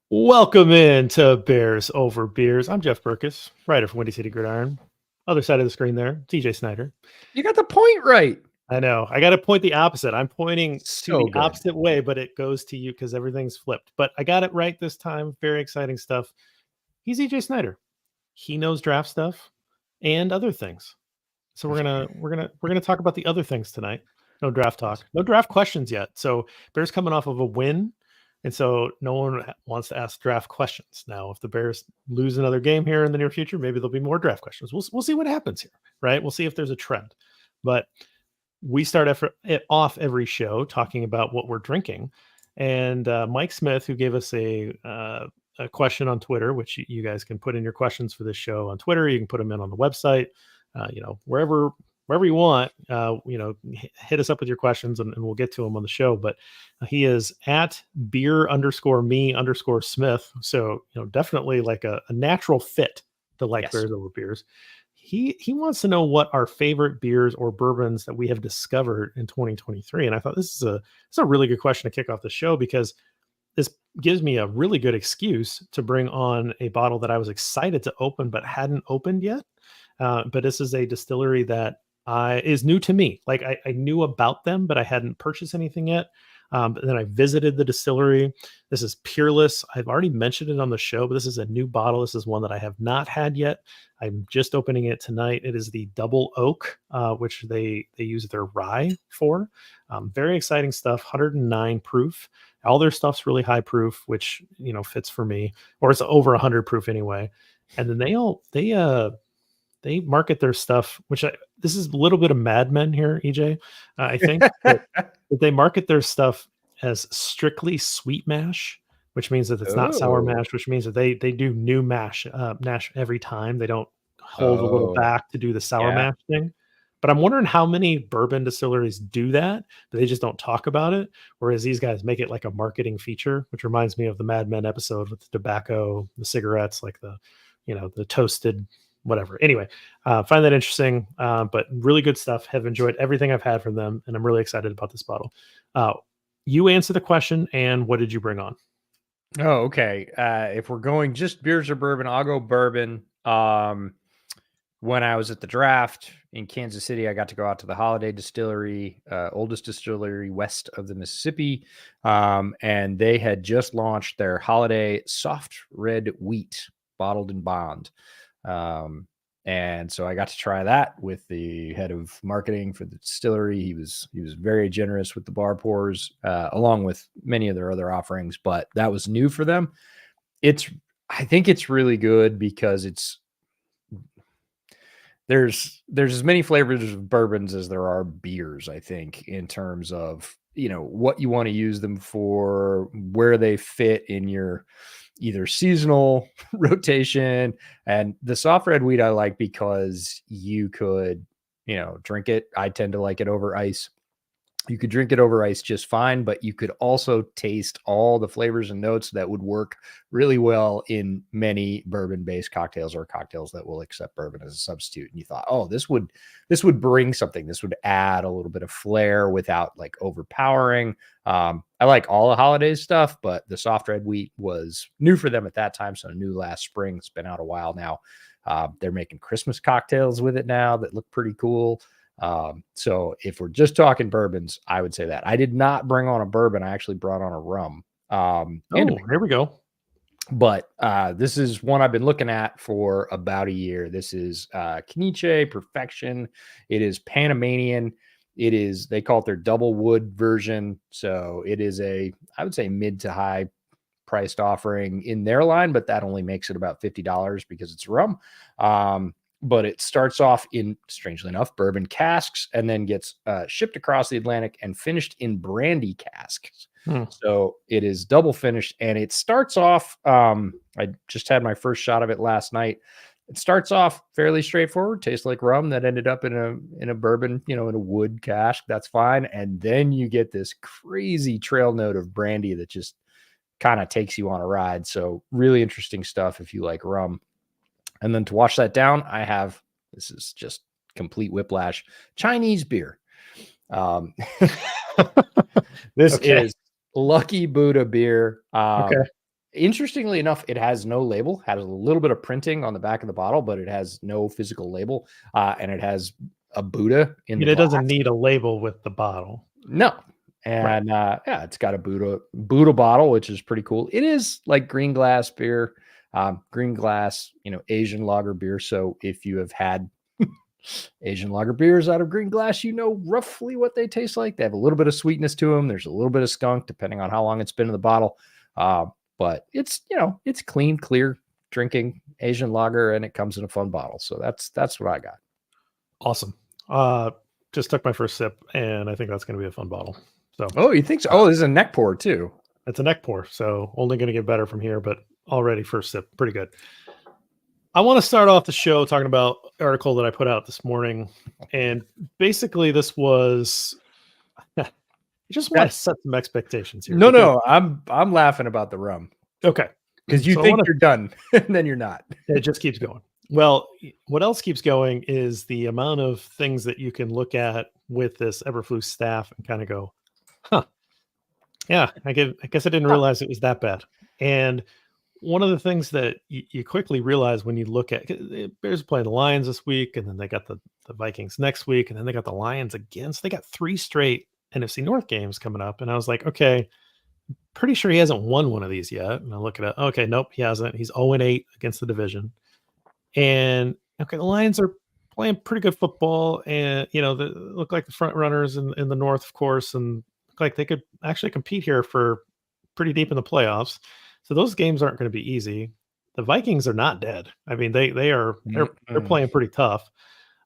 Welcome in to Bears Over Beers. I'm Jeff Burkus, writer for Windy City Gridiron. Other side of the screen there, TJ Snyder. You got the point right. I know. I got to point the opposite. I'm pointing to So the good. opposite way, but it goes to you because everything's flipped. But I got it right this time. Very exciting stuff. He's EJ Snyder. He knows draft stuff and other things. So we're gonna talk about the other things tonight. No draft talk, no draft questions yet. So Bears coming off of a win, and so no one wants to ask draft questions now. If the Bears lose another game here in the near future, maybe there'll be more draft questions. We'll see what happens here, right? We'll see if there's a trend. But we start it off every show talking about what we're drinking, and Mike Smith, who gave us a question on Twitter, which you guys can put in your questions for this show on Twitter. You can put them in on the website, wherever you want. Hit us up with your questions and we'll get to them on the show. But he is at beer_me_Smith. So, definitely like a natural fit to like Bears Over Beers. He wants to know what our favorite beers or bourbons that we have discovered in 2023. And I thought this is a really good question to kick off the show, because this gives me a really good excuse to bring on a bottle that I was excited to open but hadn't opened yet. But this is a distillery that is new to me. Like I knew about them, but I hadn't purchased anything yet. But then I visited the distillery. This is Peerless. I've already mentioned it on the show, but this is a new bottle. This is one that I have not had yet. I'm just opening it tonight. It is the Double Oak, which they use their rye for. Very exciting stuff. 109 proof. All their stuff's really high proof, which fits for me, or it's over 100 proof anyway. And then they market their stuff, this is a little bit of Mad Men here, EJ. I think but they market their stuff as strictly sweet mash, which means that it's not sour mash, which means that they do new mash every time. They don't hold a little back to do the sour mash thing. But I'm wondering how many bourbon distilleries do that, but they just don't talk about it. Whereas these guys make it like a marketing feature, which reminds me of the Mad Men episode with the tobacco, the cigarettes, like the toasted whatever. Anyway, find that interesting, but really good stuff. Have enjoyed everything I've had from them, and I'm really excited about this bottle. You answer the question, and what did you bring on? Oh, okay. If we're going just beers or bourbon, I'll go bourbon. When I was at the draft in Kansas City, I got to go out to the Holiday Distillery, oldest distillery west of the Mississippi. And they had just launched their Holiday Soft Red Wheat bottled in bond. And so I got to try that with the head of marketing for the distillery. He was very generous with the bar pours, along with many of their other offerings, but that was new for them. I think it's really good because there's as many flavors of bourbons as there are beers, I think, in terms of, what you want to use them for, where they fit in your either seasonal rotation. And the soft red wheat I like because you could, drink it. I tend to like it over ice. You could drink it over ice just fine, but you could also taste all the flavors and notes that would work really well in many bourbon-based cocktails or cocktails that will accept bourbon as a substitute. And you thought, oh, this would bring something. This would add a little bit of flair without like overpowering. I like all the holiday stuff, but the soft red wheat was new for them at that time. So new last spring. It's been out a while now. They're making Christmas cocktails with it now that look pretty cool. So if we're just talking bourbons, I would say that. I did not bring on a bourbon. I actually brought on a rum. Here we go. But this is one I've been looking at for about a year. This is Kniche Perfection. It is Panamanian. They call it their double wood version. So it is I would say mid to high priced offering in their line, but that only makes it about $50 because it's rum. But it starts off in, strangely enough, bourbon casks and then gets shipped across the Atlantic and finished in brandy casks. So it is double finished, and it starts off, I just had my first shot of it last night. It starts off fairly straightforward, tastes like rum that ended up in a bourbon, in a wood cask. That's fine. And then you get this crazy trail note of brandy that just kind of takes you on a ride. So really interesting stuff if you like rum. And then to wash that down, this is just complete whiplash, Chinese beer. This is Lucky Buddha beer. Interestingly enough, it has no label, has a little bit of printing on the back of the bottle, but it has no physical label. And it has a Buddha in the It glass. doesn't need a label with the bottle. No. And yeah, it's got a Buddha bottle, which is pretty cool. It is like green glass beer, green glass, Asian lager beer. So if you have had Asian lager beers out of green glass, you know roughly what they taste like. They have a little bit of sweetness to them. There's a little bit of skunk, depending on how long it's been in the bottle. But it's, it's clean, clear drinking Asian lager, and it comes in a fun bottle. So that's what I got. Awesome. Just took my first sip, and I think that's going to be a fun bottle. So, oh, you think so? Oh, this is a neck pour too. It's a neck pour, so only going to get better from here. But already first sip, pretty good. I want to start off the show talking about an article that I put out this morning, and basically this was. I just want to set some expectations here. No, I'm laughing about the rum. Okay, because you think you're done, and then you're not. It just keeps going. Well, what else keeps going is the amount of things that you can look at with this Eberflus staff and kind of go, huh, yeah, I guess I didn't realize it was that bad. And one of the things that you quickly realize when you look at Bears playing the Lions this week, and then they got the Vikings next week, and then they got the Lions again. So they got 3 straight NFC North games coming up. And I was like, okay, pretty sure he hasn't won one of these yet. And I look at it. Okay, nope, he hasn't. He's 0-8 against the division. And okay, the Lions are playing pretty good football, and they look like the front runners in the North, of course, and look like they could actually compete here for pretty deep in the playoffs. So those games aren't going to be easy. The Vikings are not dead. I mean, they're playing pretty tough.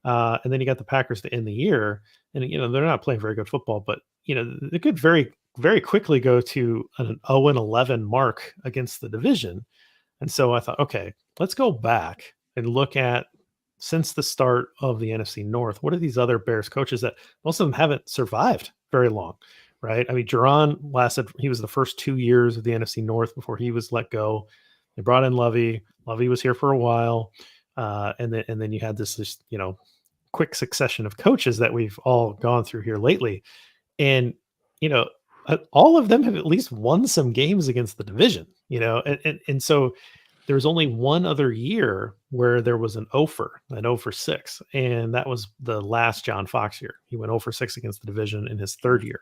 And then you got the Packers to end the year, and they're not playing very good football, but they could very, very quickly go to an 0-11 mark against the division. And so I thought, okay, let's go back and look at, since the start of the NFC North, what are these other Bears coaches that most of them haven't survived very long, right? I mean, Duran he was the first 2 years of the NFC North before he was let go. They brought in Lovey. Lovey was here for a while. And then you had this quick succession of coaches that we've all gone through here lately. And, all of them have at least won some games against the division, and so there's only one other year where there was an 0-6, and that was the last John Fox year. He went 0-6 against the division in his 3rd year.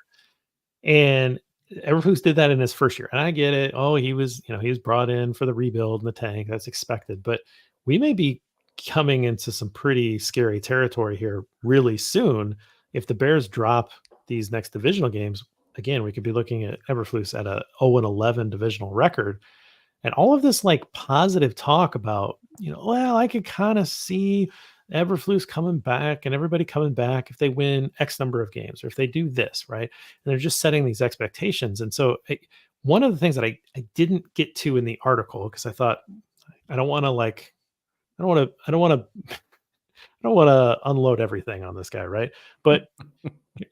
And Eberflus did that in his 1st year. And I get it. Oh, he was brought in for the rebuild and the tank. That's expected. But we may be coming into some pretty scary territory here really soon. If the Bears drop these next divisional games, again, we could be looking at Eberflus at a 0-11 divisional record. And all of this positive talk about, well, I could kind of see Eberflus coming back and everybody coming back if they win X number of games, or if they do this, right? And they're just setting these expectations. And so one of the things that I didn't get to in the article, because I thought I don't want to unload everything on this guy, right? But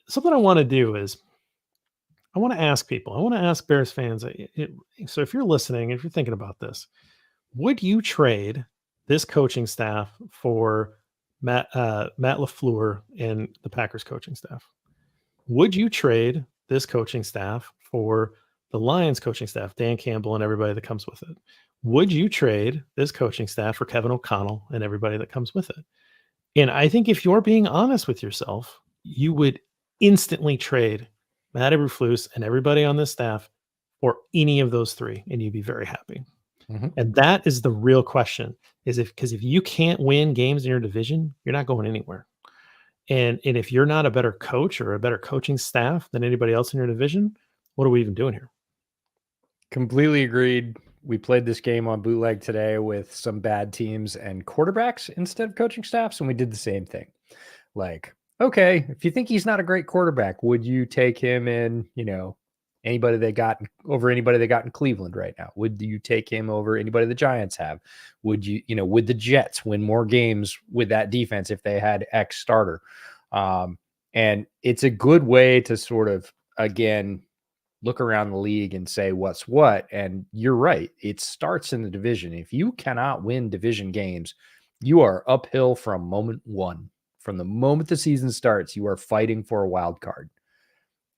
something I want to do is I want to ask people, I want to ask Bears fans. So if you're listening, if you're thinking about this, would you trade this coaching staff for Matt LaFleur and the Packers coaching staff? Would you trade this coaching staff for the Lions coaching staff, Dan Campbell and everybody that comes with it? Would you trade this coaching staff for Kevin O'Connell and everybody that comes with it? And I think if you're being honest with yourself, you would instantly trade Matt Eberflus and everybody on this staff for any of those 3, and you'd be very happy. Mm-hmm. And that is the real question, because if you can't win games in your division, you're not going anywhere. And if you're not a better coach or a better coaching staff than anybody else in your division, what are we even doing here? Completely agreed. We played this game on bootleg today with some bad teams and quarterbacks instead of coaching staffs, and we did the same thing. Okay, if you think he's not a great quarterback, would you take him in, anybody they got over anybody they got in Cleveland right now? Would you take him over anybody the Giants have? Would would the Jets win more games with that defense if they had X starter? And it's a good way to sort of, again, look around the league and say what's what. And you're right. It starts in the division. If you cannot win division games, you are uphill from moment one. From the moment the season starts, you are fighting for a wild card.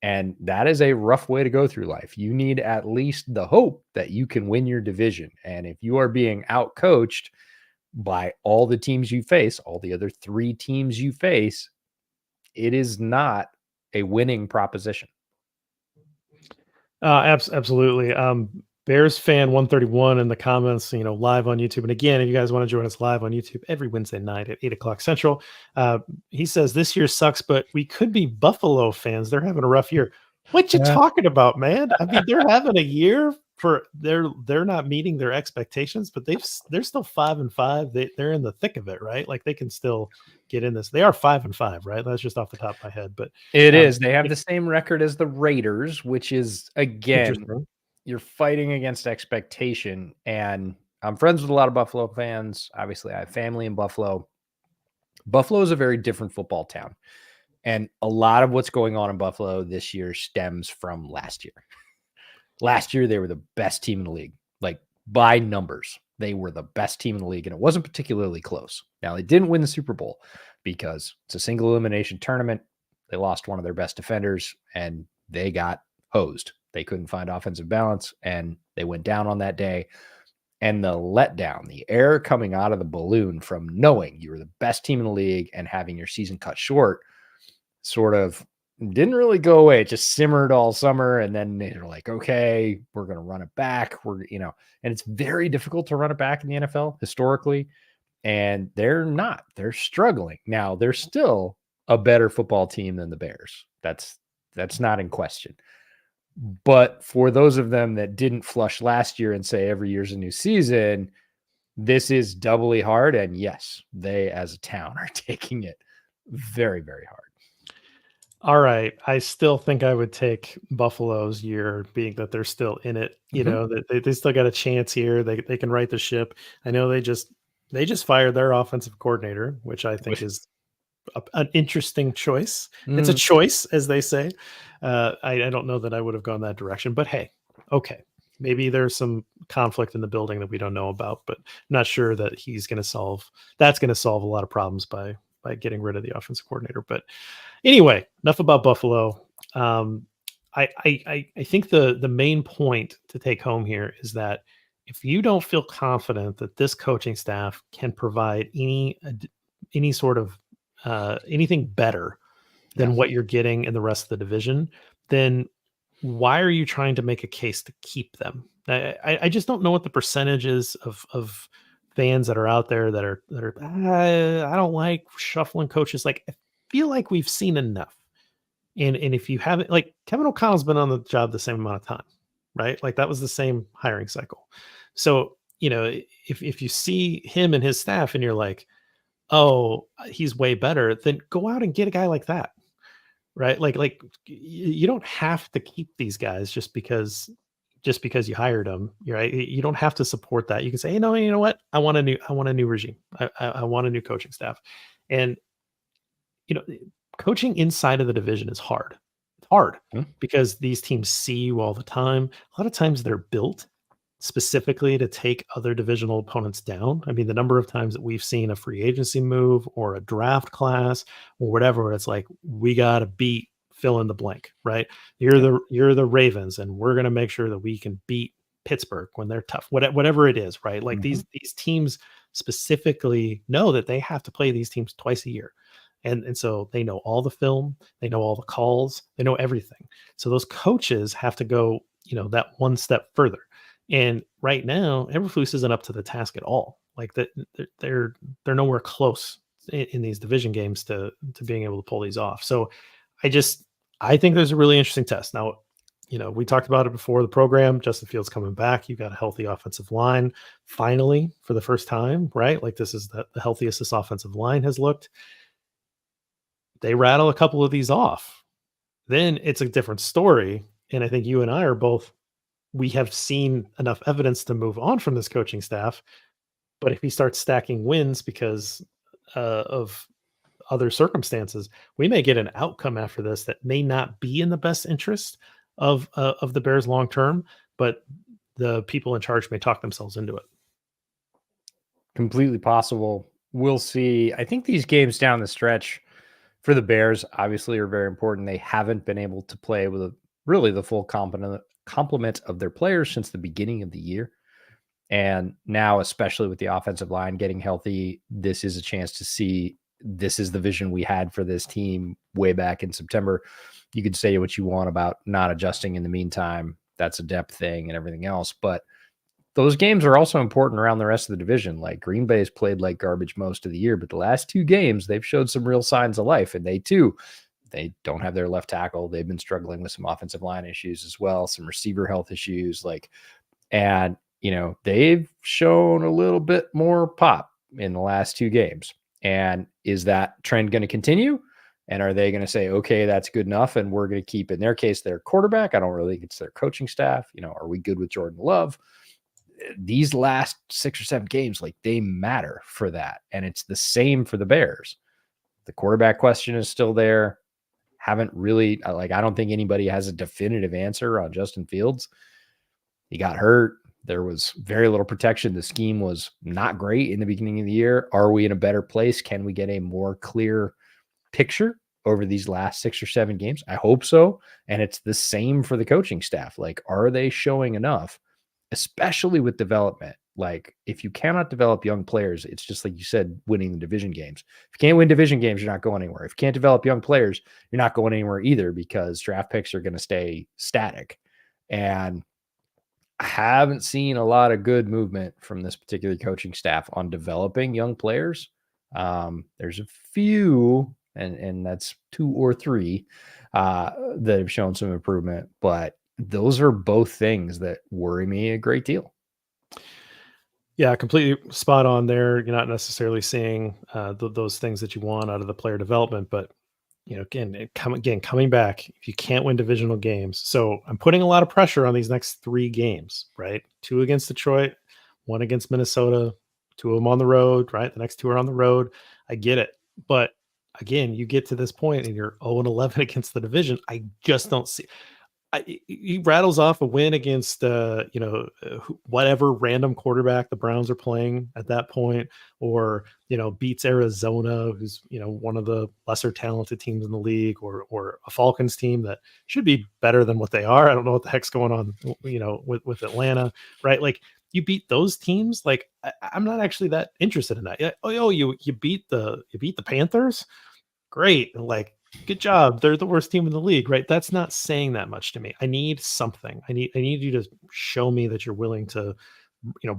And that is a rough way to go through life. You need at least the hope that you can win your division. And if you are being outcoached by all the teams you face, all the other 3 teams you face, it is not a winning proposition. Absolutely. Bears fan 131 in the comments, live on YouTube. And again, if you guys want to join us live on YouTube every Wednesday night at 8 o'clock Central, he says this year sucks, but we could be Buffalo fans. They're having a rough year. What you talking about, man? I mean, they're having a year they're not meeting their expectations, but they're still 5-5. They're in the thick of it, right? Like they can still get in this. They are 5-5, right? That's just off the top of my head, but it is. They have the same record as the Raiders, which is, again, you're fighting against expectation. And I'm friends with a lot of Buffalo fans. Obviously, I have family in Buffalo. Buffalo is a very different football town. And a lot of what's going on in Buffalo this year stems from last year. Last year, they were the best team in the league, like by numbers. They were the best team in the league, and it wasn't particularly close. Now, they didn't win the Super Bowl because it's a single elimination tournament. They lost one of their best defenders, and they got hosed. They couldn't find offensive balance, and they went down on that day. And the letdown, the air coming out of the balloon from knowing you were the best team in the league and having your season cut short sort of didn't really go away. It just simmered all summer. And then they're like, okay, we're going to run it back. And it's very difficult to run it back in the NFL historically. And they're not. They're struggling. Now, they're still a better football team than the Bears. That's not in question. But for those of them that didn't flush last year and say every year's a new season, this is doubly hard. And yes, they as a town are taking it very, very hard. All right. I still think I would take Buffalo's year, being that they're still in it. That they still got a chance here. They can right the ship. I know they just fired their offensive coordinator, which I think is an interesting choice. It's a choice, as they say. I don't know that I would have gone that direction, but hey, okay. Maybe there's some conflict in the building that we don't know about, but I'm not sure that that's going to solve a lot of problems by getting rid of the offensive coordinator. But anyway, enough about Buffalo. I think the main point to take home here is that if you don't feel confident that this coaching staff can provide any sort of anything better than what you're getting in the rest of the division, then why are you trying to make a case to keep them? I just don't know what the percentage is of fans that are out there that are I don't like shuffling coaches. Like, I feel like we've seen enough. And if you haven't, like, Kevin O'Connell's been on the job the same amount of time, right? Like, that was the same hiring cycle. So, if you see him and his staff and you're like, oh, he's way better, then go out and get a guy like that, right? Like you don't have to keep these guys just because you hired them, right? You don't have to support that. You can say, hey, no, you know what? I want a new regime. I want a new coaching staff. And coaching inside of the division is hard. It's hard because these teams see you all the time. A lot of times they're built specifically to take other divisional opponents down. I mean, the number of times that we've seen a free agency move or a draft class or whatever, it's like, we got to beat fill in the blank, right? You're the Ravens, and we're going to make sure that we can beat Pittsburgh when they're tough, whatever it is, right? Like these teams specifically know that they have to play these teams twice a year. And so they know all the film, they know all the calls, they know everything. So those coaches have to go, that one step further. And right now, Eberflus isn't up to the task at all. Like that, they're nowhere close in these division games to being able to pull these off. So I think there's a really interesting test. Now, we talked about it before the program. Justin Fields coming back. You've got a healthy offensive line finally for the first time, right? Like, this is the healthiest this offensive line has looked. They rattle a couple of these off, then it's a different story. And I think you and I we have seen enough evidence to move on from this coaching staff. But if he starts stacking wins because of other circumstances, we may get an outcome after this that may not be in the best interest of the Bears long term, but the people in charge may talk themselves into it. Completely possible. We'll see. I think these games down the stretch for the Bears, obviously, are very important. They haven't been able to play with really the full complement of their players since the beginning of the year. And now, especially with the offensive line getting healthy, this is a chance to see this is the vision we had for this team way back in September. You could say what you want about not adjusting in the meantime. That's a depth thing and everything else. But those games are also important around the rest of the division. Like Green Bay has played like garbage most of the year, but the last 2 games, they've showed some real signs of life. And they don't have their left tackle. They've been struggling with some offensive line issues as well, some receiver health issues. And they've shown a little bit more pop in the last 2 games. And is that trend going to continue? And are they going to say, okay, that's good enough, and we're going to keep, in their case, their quarterback? I don't really think it's their coaching staff. Are we good with Jordan Love? These last 6 or 7 games, they matter for that. And it's the same for the Bears. The quarterback question is still there. Haven't really, I don't think anybody has a definitive answer on Justin Fields. He got hurt. There was very little protection. The scheme was not great in the beginning of the year. Are we in a better place? Can we get a more clear picture over these last 6 or 7 games? I hope so. And it's the same for the coaching staff. Are they showing enough, especially with development? If you cannot develop young players, it's just like you said, winning the division games. If you can't win division games, you're not going anywhere. If you can't develop young players, you're not going anywhere either, because draft picks are going to stay static. And I haven't seen a lot of good movement from this particular coaching staff on developing young players. There's a few, and that's 2 or 3 that have shown some improvement, but those are both things that worry me a great deal. Yeah, completely spot on there. You're not necessarily seeing those things that you want out of the player development, but coming back, if you can't win divisional games, so I'm putting a lot of pressure on these next 3 games, right? 2 against Detroit, 1 against Minnesota, 2 of them on the road, right? The next 2 are on the road. I get it, but again, you get to this point and you're 0-11 against the division. I just don't see. He rattles off a win against whatever random quarterback the Browns are playing at that point, or beats Arizona, who's one of the lesser talented teams in the league, or a Falcons team that should be better than what they are. I don't know what the heck's going on with Atlanta, right? You beat those teams. I'm not actually that interested in that. You beat the Panthers, great, good job. They're the worst team in the league, right? That's not saying that much to me. I need something. I need you to show me that you're willing to,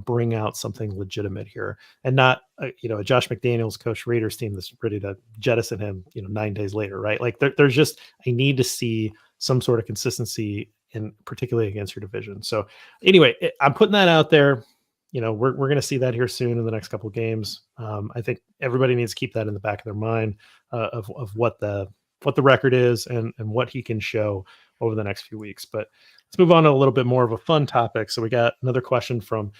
bring out something legitimate here, and not, a Josh McDaniels coach Raiders team that's ready to jettison him, 9 days later, right? There's just, I need to see some sort of consistency, in particularly against your division. So anyway, I'm putting that out there. We're going to see that here soon in the next couple of games. I think everybody needs to keep that in the back of their mind, of what the record is and what he can show over the next few weeks. But let's move on to a little bit more of a fun topic. So we got another question from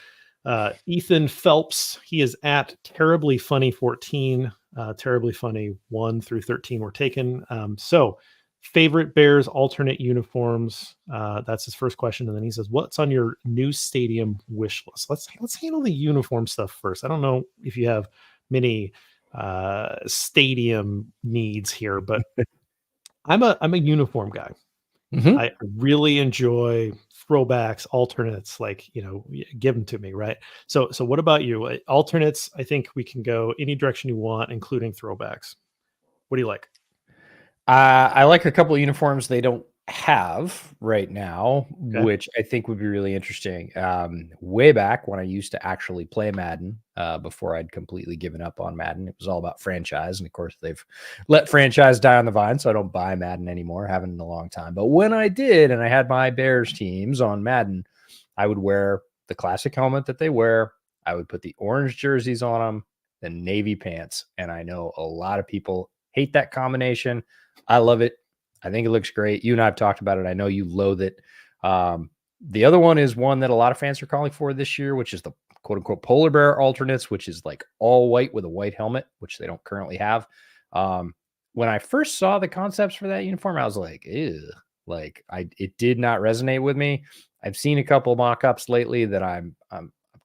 Ethan Phelps. He is at Terribly Funny 14. Terribly Funny 1 through 13 were taken. So favorite Bears alternate uniforms. That's his first question. And then he says, what's on your new stadium wish list? Let's handle the uniform stuff first. I don't know if you have many stadium needs here, but I'm a uniform guy. Mm-hmm. I really enjoy throwbacks, alternates, give them to me, right? So what about you? Alternates, I think we can go any direction you want, including throwbacks. What do you like? I like a couple of uniforms they don't have right now, Okay. which I think would be really interesting. Way back when I used to actually play Madden, before I'd completely given up on Madden, it was all about franchise. And of course, they've let franchise die on the vine, so I don't buy Madden anymore. Haven't in a long time. But when I did, and I had my Bears teams on Madden, I would wear the classic helmet that they wear. I would put the orange jerseys on them, the navy pants. And I know a lot of people hate that combination. I love it. I think it looks great. You and I have talked about it. I know you loathe it. The other one is one that a lot of fans are calling for this year, which is the quote unquote polar bear alternates, which is all white with a white helmet, which they don't currently have. When I first saw the concepts for that uniform, I was like, ew, it did not resonate with me. I've seen a couple mock-ups lately that I'm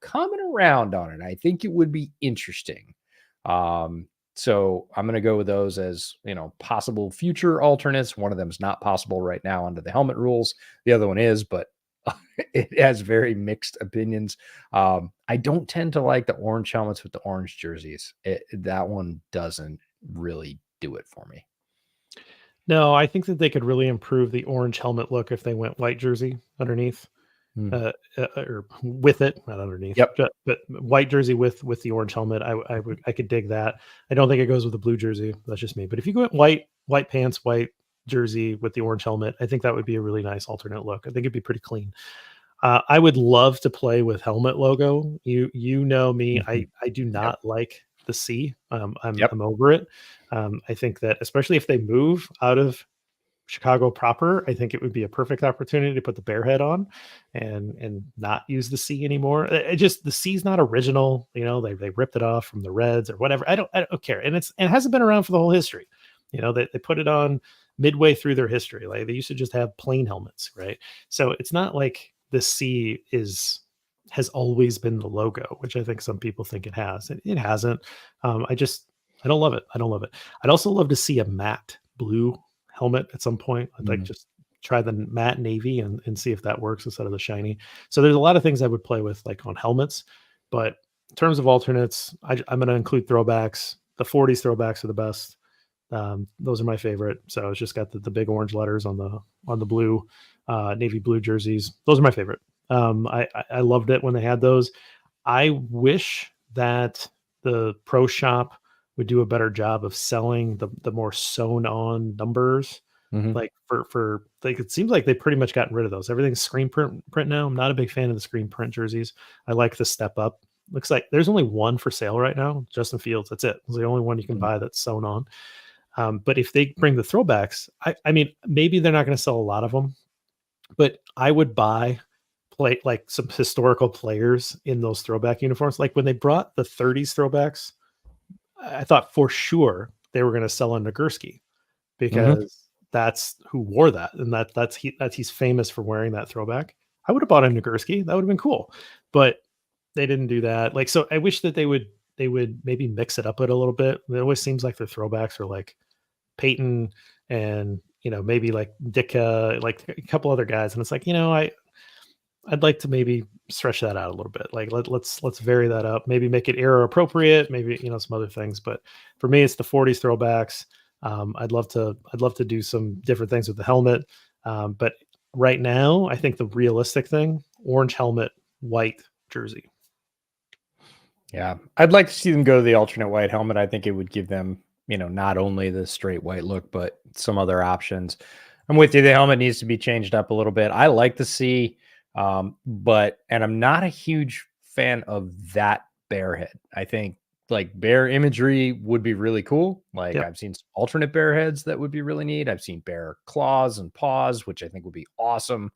coming around on it. I think it would be interesting. So I'm going to go with those as, possible future alternates. One of them is not possible right now under the helmet rules. The other one is, but it has very mixed opinions. I don't tend to like the orange helmets with the orange jerseys. That one doesn't really do it for me. No, I think that they could really improve the orange helmet look if they went white jersey underneath. Or with it, not underneath. Yep. But white jersey with the orange helmet, I could dig that. I don't think it goes with the blue jersey. That's just me. But if you go white pants, white jersey with the orange helmet, I think that would be a really nice alternate look. I think it'd be pretty clean. I would love to play with helmet logo. You know me, I do not like the C. I'm over it. I think that especially if they move out of Chicago proper, I think it would be a perfect opportunity to put the bear head on and not use the C anymore. It just the C's not original, they ripped it off from the Reds or whatever. I don't care. And it hasn't been around for the whole history. They put it on midway through their history. Like they used to just have plain helmets, right? So it's not like the C has always been the logo, which I think some people think it has. It hasn't. I don't love it. I don't love it. I'd also love to see a matte blue helmet at some point. I'd like just try the matte navy and see if that works instead of the shiny. So there's a lot of things I would play with like on helmets, but in terms of alternates, I'm going to include throwbacks. The 40s throwbacks are the best. Those are my favorite. So it's just got the big orange letters on the blue, navy blue jerseys. Those are my favorite. I loved it when they had those. I wish that the pro shop would do a better job of selling the more sewn on numbers. Like for like, it seems like they pretty much gotten rid of those. Everything's screen print now. I'm not a big fan of the screen print jerseys. I like the step up. Looks like there's only one for sale right now. Justin Fields. That's it. It's the only one you can buy that's sewn on. But if they bring the throwbacks, I mean, maybe they're not going to sell a lot of them, but I would buy like some historical players in those throwback uniforms. Like when they brought the 30s throwbacks, I thought for sure they were going to sell a Nagurski because that's who wore that, and that's he's famous for wearing that throwback. I would have bought a Nagurski. That would have been cool, but they didn't do that. Like, so I wish that they would maybe mix it up a little bit. It always seems like their throwbacks are like Peyton and maybe like Ditka, like a couple other guys, and it's like I'd like to maybe stretch that out a little bit. Like let's vary that up. Maybe make it era appropriate. Maybe some other things. But for me, it's the 40s throwbacks. I'd love to do some different things with the helmet. But right now, I think the realistic thing: orange helmet, white jersey. Yeah, I'd like to see them go to the alternate white helmet. I think it would give them, not only the straight white look, but some other options. I'm with you. The helmet needs to be changed up a little bit. I like to see. And I'm not a huge fan of that bear head. I think like bear imagery would be really cool. Like I've seen some alternate bear heads that would be really neat. I've seen bear claws and paws, which I think would be awesome.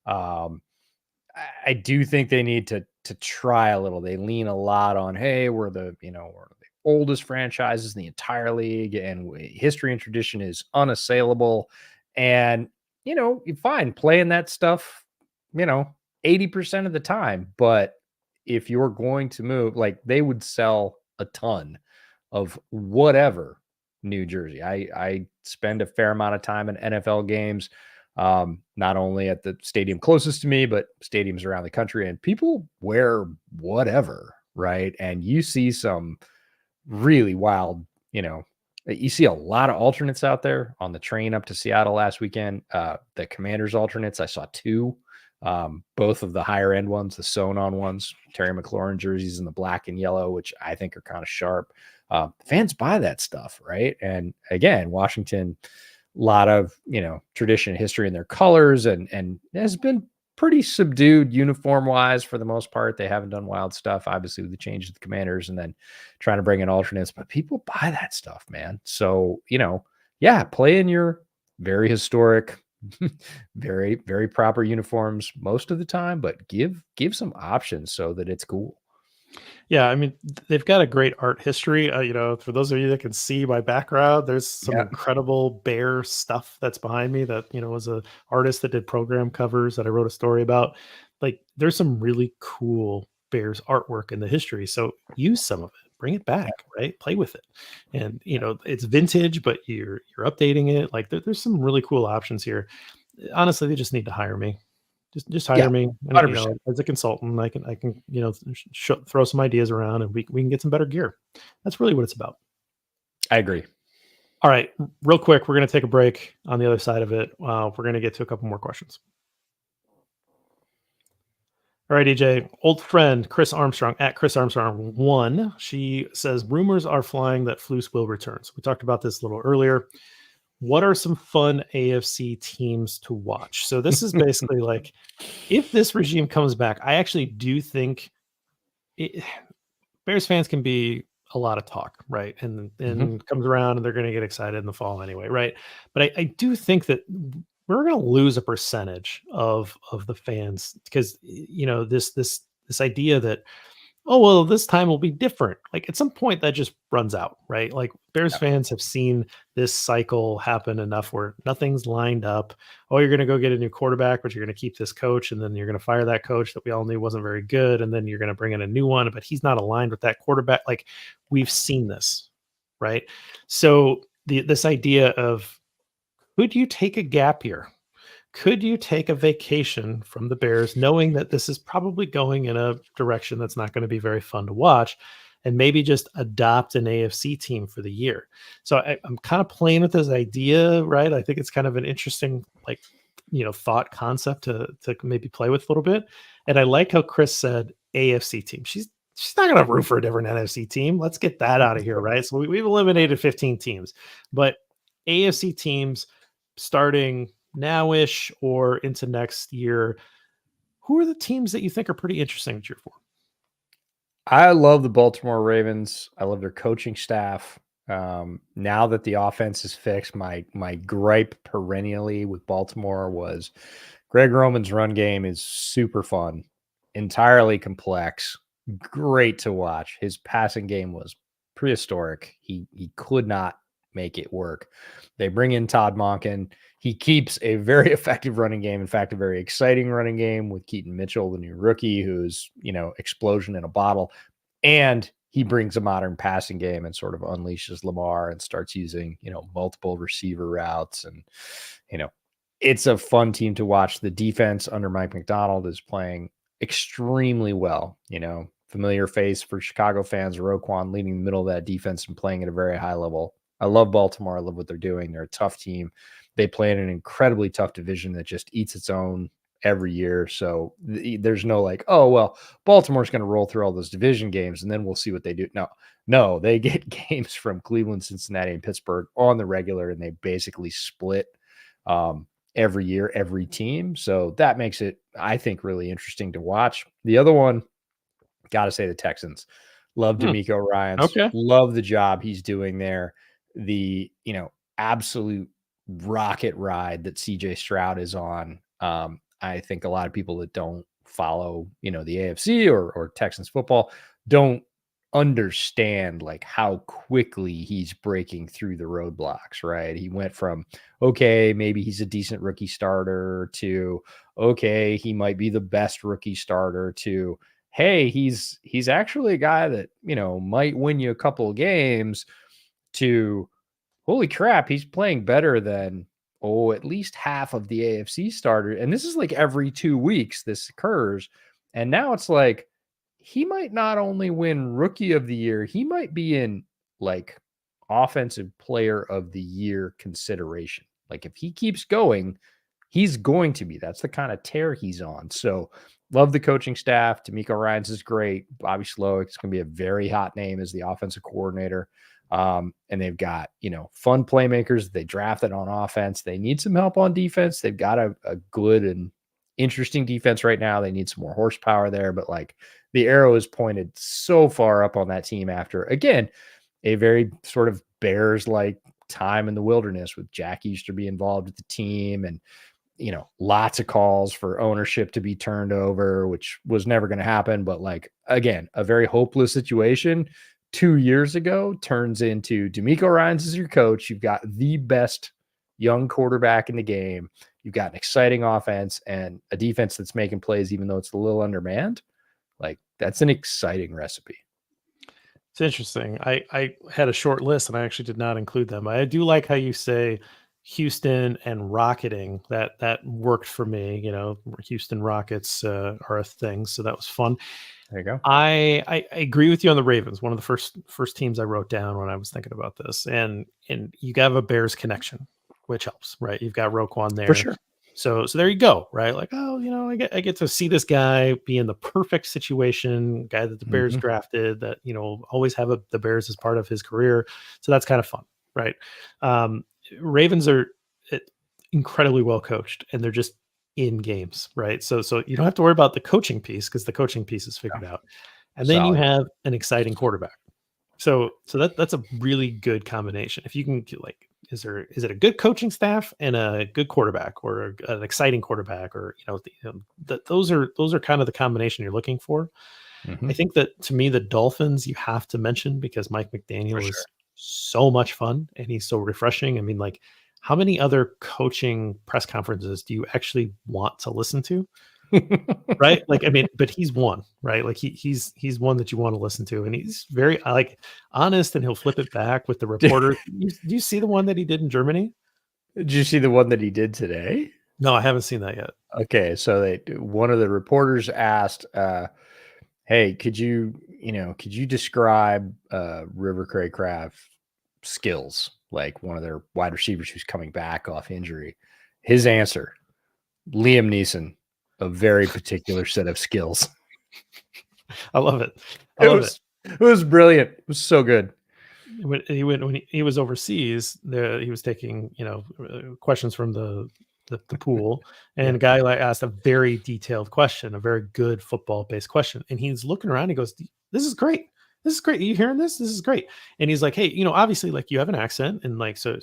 I do think they need to try a little. They lean a lot on, hey, we're the oldest franchises in the entire league, and history and tradition is unassailable. And you fine playing that stuff 80% of the time. But if you're going to move, like they would sell a ton of whatever New Jersey. I spend a fair amount of time in NFL games, not only at the stadium closest to me, but stadiums around the country, and people wear whatever, right? And you see some really wild, you see a lot of alternates out there on the train up to Seattle last weekend. The Commanders alternates, I saw two. Both of the higher end ones, the sewn on ones, Terry McLaurin jerseys in the black and yellow, which I think are kind of sharp. Fans buy that stuff, right? And again, Washington, a lot of tradition and history in their colors, and has been pretty subdued uniform wise for the most part. They haven't done wild stuff, obviously, with the change of the Commanders and then trying to bring in alternates, but people buy that stuff, man. So play in your very historic, very, very proper uniforms most of the time, but give some options so that it's cool. Yeah, I mean, they've got a great art history. For those of you that can see my background, there's some incredible bear stuff that's behind me that, was a artist that did program covers that I wrote a story about. Like, there's some really cool Bears artwork in the history. So use some of it. bring it back, right? Play with it. And it's vintage, but you're updating it. Like there's some really cool options here. Honestly, they just need to hire me. Just hire Yeah, me, and 100%. as a consultant, I can throw some ideas around, and we can get some better gear. That's really what it's about. I agree. All right, real quick, we're going to take a break. On the other side of it, we're going to get to a couple more questions. All right, EJ, old friend Chris Armstrong at Chris Armstrong 1. She says rumors are flying that Flus will return. So we talked about this a little earlier. What are some fun AFC teams to watch? So this is basically like, if this regime comes back, I actually do think Bears fans can be a lot of talk, right? And comes around and they're going to get excited in the fall anyway, right? But I do think that we're going to lose a percentage of the fans because this idea that, oh well, this time will be different. Like at some point that just runs out, right? Like Bears Yeah. fans have seen this cycle happen enough where nothing's lined up. Oh, you're going to go get a new quarterback, but you're going to keep this coach, and then you're going to fire that coach that we all knew wasn't very good, and then you're going to bring in a new one, but he's not aligned with that quarterback. Like we've seen this, right? So this idea of, could you take a gap year? Could you take a vacation from the Bears, knowing that this is probably going in a direction that's not going to be very fun to watch, and maybe just adopt an AFC team for the year? So I'm kind of playing with this idea, right? I think it's kind of an interesting, thought concept to maybe play with a little bit. And I like how Chris said AFC team. She's not going to root for a different NFC team. Let's get that out of here, right? So we've eliminated 15 teams, but AFC teams starting nowish or into next year, who are the teams that you think are pretty interesting to cheer for? I love the Baltimore Ravens. I love their coaching staff. Now that the offense is fixed, my gripe perennially with Baltimore was Greg Roman's run game is super fun, entirely complex, great to watch. His passing game was prehistoric. He could not make it work. They bring in Todd Monken. He keeps a very effective running game. In fact, a very exciting running game with Keaton Mitchell, the new rookie, who's, explosion in a bottle. And he brings a modern passing game and sort of unleashes Lamar and starts using, multiple receiver routes. And, it's a fun team to watch. The defense under Mike McDonald is playing extremely well. Familiar face for Chicago fans, Roquan leading the middle of that defense and playing at a very high level. I love Baltimore. I love what they're doing. They're a tough team. They play in an incredibly tough division that just eats its own every year. So there's no like, oh, well, Baltimore's going to roll through all those division games and then we'll see what they do. No, they get games from Cleveland, Cincinnati, and Pittsburgh on the regular, and they basically split every year, every team. So that makes it, I think, really interesting to watch. The other one, got to say the Texans. Love D'Amico Ryans. Okay. Love the job he's doing there. The, absolute rocket ride that CJ Stroud is on. I think a lot of people that don't follow, the AFC or Texans football don't understand like how quickly he's breaking through the roadblocks, right? He went from, okay, maybe he's a decent rookie starter to, okay, he might be the best rookie starter to, hey, he's actually a guy that, might win you a couple of games to, holy crap, he's playing better than, at least half of the AFC starter. And this is like every 2 weeks this occurs. And now it's like, he might not only win rookie of the year, he might be in like offensive player of the year consideration. Like if he keeps going, he's going to be. That's the kind of tear he's on. So love the coaching staff. D'Amico Ryans is great. Bobby Slowick's going to be a very hot name as the offensive coordinator. And they've got, fun playmakers. They drafted on offense. They need some help on defense. They've got a good and interesting defense right now. They need some more horsepower there, but like the arrow is pointed so far up on that team after, again, a very sort of Bears-like time in the wilderness with Jack Easterby involved with the team and, lots of calls for ownership to be turned over, which was never going to happen. But like, again, a very hopeless situation 2 years ago turns into D'Amico Ryans as your coach. You've got the best young quarterback in the game. You've got an exciting offense and a defense that's making plays, even though it's a little undermanned. Like that's an exciting recipe. It's interesting. I had a short list and I actually did not include them. I do like how you say Houston and rocketing. That worked for me. You know, Houston Rockets are a thing, so that was fun. There you go. I agree with you on the Ravens. One of the first teams I wrote down when I was thinking about this, and you have a Bears connection, which helps, right? You've got Roquan there, For sure. so there you go, right? Like, oh, you know, I get to see this guy be in the perfect situation, guy that the Bears Mhm. drafted, that you know always have the Bears as part of his career, so that's kind of fun, right? Um, Ravens are uh, incredibly well coached, and they're just in games, right? So you don't have to worry about the coaching piece because the coaching piece is figured out, and then you Solid. have an exciting quarterback. So that's a really good combination. If you can like, is it a good coaching staff and a good quarterback, or an exciting quarterback, or those are kind of the combination you're looking for. I Mhm. think that to me the Dolphins you have to mention because Mike For McDaniel sure. is so much fun and he's so refreshing. I mean, like, how many other coaching press conferences do you actually want to listen to? Right? Like, I mean, but he's one, right? Like he's one that you want to listen to, and he's very like honest, and he'll flip it back with the Did reporter. Do you see the one that he did in Germany? did you see the one that he did today? No, I haven't seen that yet. Okay, so one of the reporters asked, "Hey, could you describe River Craycraft skills, like one of their wide receivers who's coming back off injury?" His answer: Liam Neeson, a very particular set of skills. I love it. I It love it. was brilliant. It was so good. When he was overseas, he was taking questions from the pool, and Yeah. a guy like asked a very detailed question, a very good football based question, and he's looking around. He goes, "This is great. This is great. Are you hearing this? This is great." And he's like, "Hey, obviously, like you have an accent, and like so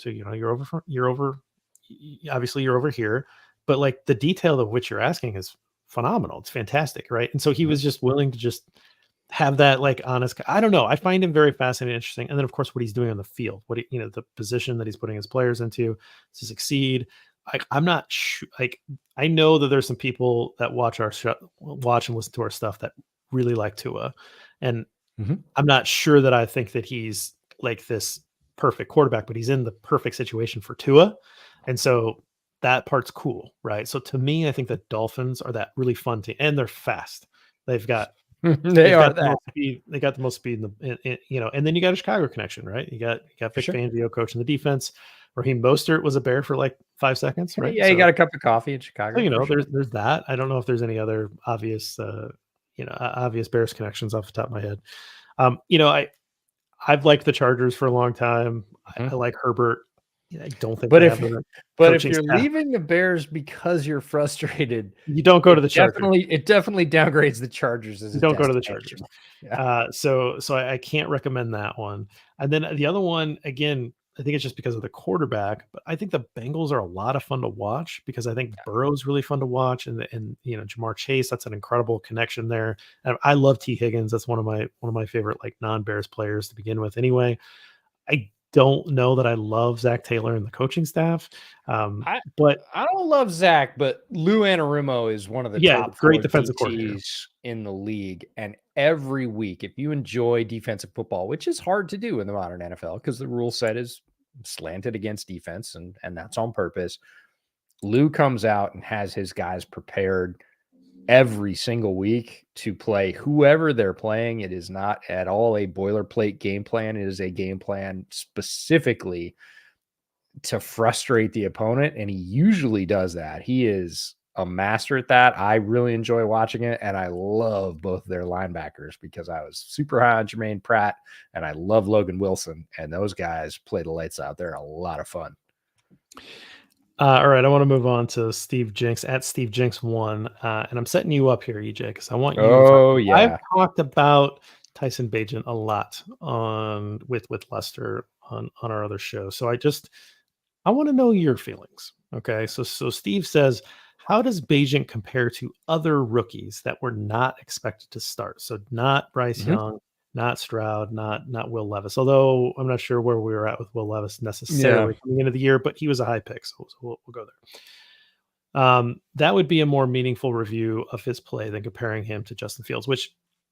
obviously you're over here, but like the detail of which you're asking is phenomenal. It's fantastic, right?" And so he Mhm. was just willing to just have that like honest. I don't know. I find him very fascinating, interesting, and then of course what he's doing on the field, the position that he's putting his players into to succeed. I'm not sure. Like, I know that there's some people that watch and listen to our stuff that really like Tua, and Mhm. I'm not sure that I think that he's like this perfect quarterback, but he's in the perfect situation for Tua. And so that part's cool, right? So to me, I think the Dolphins are that really fun team, and they're fast. They've got They they've are got the that most speed. They got the most speed and then you got a Chicago connection, right? You got for Vic sure. Fangio coaching the defense. Raheem Mostert was a Bear for like 5 seconds, right? Yeah, you got a cup of coffee in So Chicago for sure. there's that. I don't know if there's any other obvious Bears connections off the top of my head. I've liked the Chargers for a long time. I Mhm. like Herbert. I don't think But they if have the but if coaching you're staff. leaving the Bears because you're frustrated, You don't go to the Chargers. it definitely downgrades the Chargers as You a don't go to the Chargers. destination. Yeah. So I can't recommend that one. And then the other one, again, I think it's just because of the quarterback, but I think the Bengals are a lot of fun to watch because I think Burrow's really fun to watch, and Jamar Chase, that's an incredible connection there. And I love T Higgins. That's one of my favorite like non-Bears players to begin with. Anyway, I don't know that I love Zach Taylor and the coaching staff, I but I don't love Zach, but Lou Anarumo is one of the yeah, top great 4 defensive coordinator. DTs in the league, and every week, if you enjoy defensive football, which is hard to do in the modern NFL because the rule set is slanted against defense, and that's on purpose. Lou comes out and has his guys prepared every single week to play whoever they're playing. It is not at all a boilerplate game plan. It is a game plan specifically to frustrate the opponent, and he usually does that. He is a master at that. I really enjoy watching it, and I love both their linebackers because I was super high on Jermaine Pratt, and I love Logan Wilson, and those guys play the lights out. They're a lot of fun. All right, I want to move on to Steve Jinks at Steve Jinks one, and I'm setting you up here, EJ, because I want you to talk. Oh I've yeah. talked about Tyson Bagent a lot on with Lester on our other show, so I want to know your feelings. Okay, so Steve says, how does Bagent compare to other rookies that were not expected to start? So not Bryce Mhm. Young, not Stroud, not Will Levis. Although I'm not sure where we were at with Will Levis Yeah. necessarily coming into the year, but he was a high pick, so we'll go there. That would be a more meaningful review of his play than comparing him to Justin Fields, which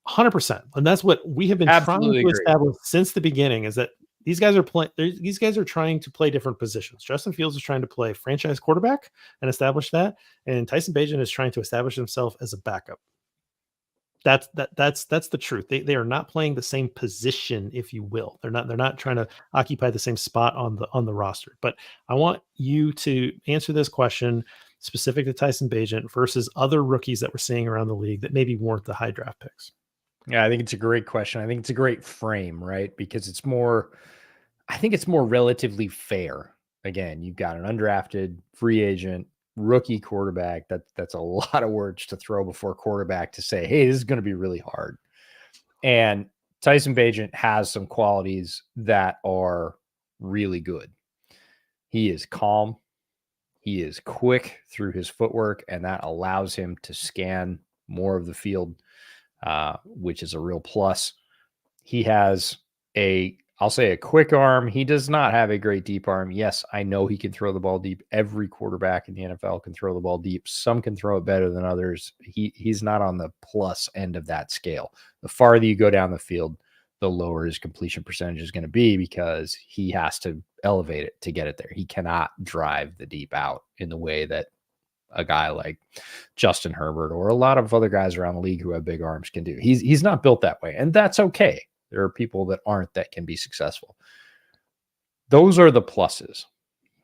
100%. And that's what we have been trying to establish since the beginning, is that these guys are trying to play different positions. Justin Fields is trying to play franchise quarterback and establish that, and Tyson Bagent is trying to establish himself as a backup. That's the truth. They are not playing the same position, if you will. They're not trying to occupy the same spot on the roster. But I want you to answer this question specific to Tyson Bagent versus other rookies that we're seeing around the league that maybe weren't the high draft picks. Yeah, I think it's a great question. I think it's a great frame, right? Because I think it's more relatively fair. Again, you've got an undrafted free agent rookie quarterback. That's a lot of words to throw before quarterback to say, hey, this is going to be really hard. And Tyson Bagent has some qualities that are really good. He is calm. He is quick through his footwork, and that allows him to scan more of the field, which is a real plus. He has I'll say a quick arm. He does not have a great deep arm. Yes, I know he can throw the ball deep. Every quarterback in the NFL can throw the ball deep. Some can throw it better than others. He's not on the plus end of that scale. The farther you go down the field, the lower his completion percentage is going to be, because he has to elevate it to get it there. He cannot drive the deep out in the way that a guy like Justin Herbert or a lot of other guys around the league who have big arms can do. He's not built that way, and that's okay. There are people that aren't, that can be successful. Those are the pluses.